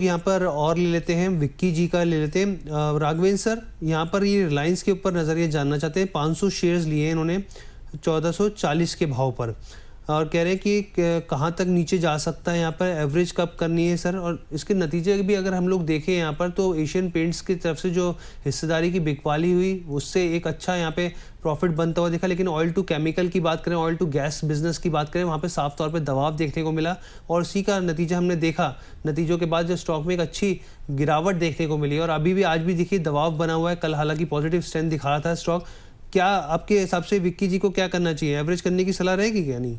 यहाँ पर और ले लेते हैं, विक्की जी का ले लेते हैं। राघवेंद्र सर, यहाँ पर ये रिलायंस के ऊपर नज़रिए जानना चाहते हैं। 500 शेयर्स लिए हैं इन्होंने 1440 के भाव पर, और कह रहे हैं कि कहाँ तक नीचे जा सकता है, यहाँ पर एवरेज कब करनी है सर। और इसके नतीजे भी अगर हम लोग देखें यहाँ पर, तो एशियन पेंट्स की तरफ से जो हिस्सेदारी की बिकवाली हुई, उससे एक अच्छा यहाँ पे प्रॉफिट बनता हुआ दिखा। लेकिन ऑयल टू केमिकल की बात करें, ऑयल टू गैस बिजनेस की बात करें, वहाँ पे साफ तौर पे दबाव देखने को मिला, और उसी का नतीजा हमने देखा। नतीजों के बाद जो स्टॉक में एक अच्छी गिरावट देखने को मिली, और अभी भी आज भी देखिए दबाव बना हुआ है। कल हालांकि पॉजिटिव स्ट्रेंथ दिखा रहा था स्टॉक। क्या आपके हिसाब से विक्की जी को क्या करना चाहिए, एवरेज करने की सलाह रहेगी क्या? नहीं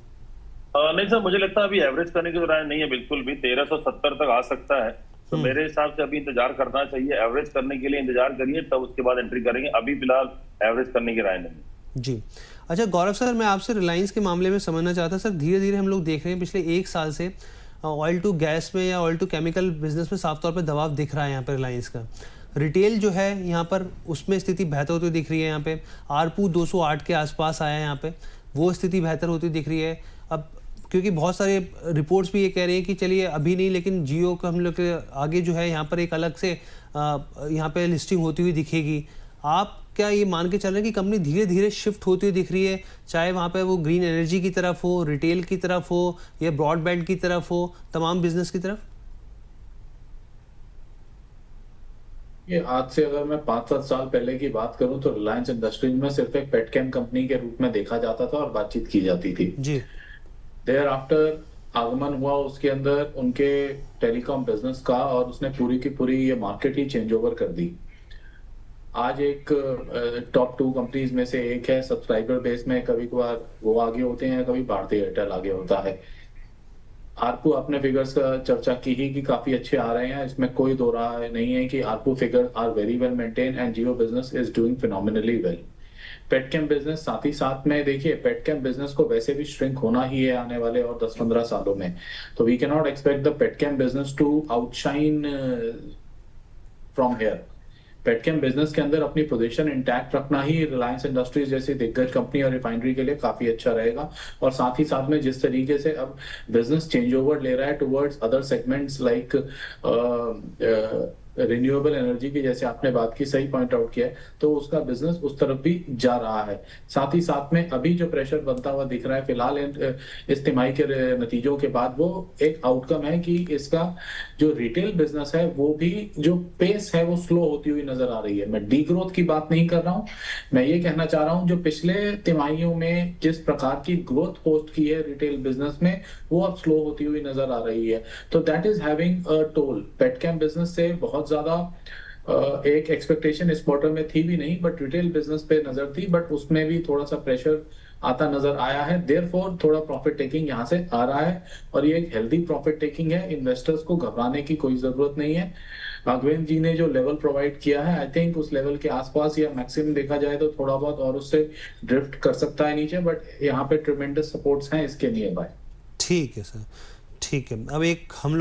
नहीं सर, मुझे लगता है अभी एवरेज करने की तो राय नहीं है बिल्कुल भी। 1370 तक आ सकता है, तो मेरे हिसाब से अभी इंतजार करना चाहिए। एवरेज करने के लिए इंतजार करिए, तब उसके बाद एंट्री करेंगे। अभी फिलहाल एवरेज करने की राय नहीं। जी। अच्छा गौरव सर, मैं आपसे रिलायंस के मामले में समझना चाहता सर। धीरे धीरे हम लोग देख रहे हैं पिछले एक साल से ऑयल टू गैस में या ऑयल टू केमिकल बिजनेस में साफ तौर पर दबाव दिख रहा है यहाँ पर रिलायंस का। रिटेल जो है यहाँ पर, उसमें स्थिति बेहतर होती दिख रही है। यहाँ पे आरपू 208 के आसपास आया है, यहाँ पे वो स्थिति बेहतर होती दिख रही है। अब क्योंकि बहुत सारे रिपोर्ट्स भी ये कह रही हैं कि चलिए अभी नहीं, लेकिन जियो का हम लोग आगे जो है यहाँ पर एक अलग से यहाँ पे लिस्टिंग होती हुई दिखेगी। आप क्या ये मान के चल रहे हैं कि कंपनी धीरे धीरे शिफ्ट होती हुई दिख रही है, चाहे वहाँ पे वो ग्रीन एनर्जी की तरफ हो, रिटेल की तरफ हो, या ब्रॉडबैंड की तरफ हो, तमाम बिजनेस की तरफ? ये आज से अगर मैं 5-7 साल पहले की बात करूं तो रिलायंस इंडस्ट्रीज में सिर्फ एक पेटकेम कंपनी के रूप में देखा जाता था और बातचीत की जाती थी। जी। देयर आफ्टर आगमन हुआ उसके अंदर उनके टेलीकॉम बिजनेस का, और उसने पूरी की पूरी ये मार्केट ही चेंज ओवर कर दी। आज एक टॉप 2 कंपनीज में से एक है। सब्सक्राइबर बेस में कभी कभार वो आगे होते हैं, कभी भारती एयरटेल आगे होता है। आरपू आपने फिगर्स का चर्चा की ही कि काफी अच्छे आ रहे हैं, इसमें कोई दो राय नहीं है कि ARPU figure are very well maintain and Jio business is doing phenomenally well. Petchem business साथ ही साथ में देखिए, पेटकेम बिजनेस को वैसे भी श्रिंक होना ही है आने वाले और 10-15 सालों में, तो we can not expect the petchem business to outshine from here. Petchem business के अंदर अपनी पोजीशन इंटैक्ट रखना ही रिलायंस इंडस्ट्रीज जैसी दिग्गज कंपनी और रिफाइनरी के लिए काफी अच्छा रहेगा। और साथ ही साथ में जिस तरीके से अब बिजनेस चेंज ओवर ले रहा है towards other segments like renewable energy की, जैसे आपने बात की, सही पॉइंट आउट किया है, तो उसका बिजनेस उस तरफ भी जा रहा है। साथ ही साथ में अभी जो प्रेशर बनता हुआ दिख रहा है फिलहाल इस तिमाही के नतीजों के बाद, वो एक आउटकम है कि इसका जो रिटेल बिजनेस है वो भी जो पेस है वो स्लो होती हुई नजर आ रही है। मैं डी ग्रोथ की बात नहीं कर रहा हूं, मैं ये कहना चाह रहा हूं जो पिछले तिमाहियों में जिस प्रकार की ग्रोथ पोस्ट की है रिटेल बिजनेस में, वो अब स्लो होती हुई नजर आ रही है। तो that is having a toll. Petchem business से बहुत ज्यादा एक एक्सपेक्टेशन इस क्वार्टर में थी भी नहीं, बट रिटेल बिजनेस पे नजर थी, बट उसमें भी थोड़ा सा प्रेशर आता नजर आया है। देयरफॉर थोड़ा प्रॉफिट टेकिंग यहाँ से आ रहा है, और ये एक हेल्दी प्रॉफिट टेकिंग है। इन्वेस्टर्स को घबराने की कोई जरूरत नहीं है। राघवेंद्र जी ने जो लेवल प्रोवाइड किया है, आई थिंक उस लेवल के आसपास या मैक्सिमम देखा जाए तो थोड़ा बहुत और उससे ड्रिफ्ट कर सकता है नीचे, बट यहाँ पे ट्रिमेंडस सपोर्ट्स हैं इसके नियर बाय। ठीक है सर, ठीक है। अब एक हम लोग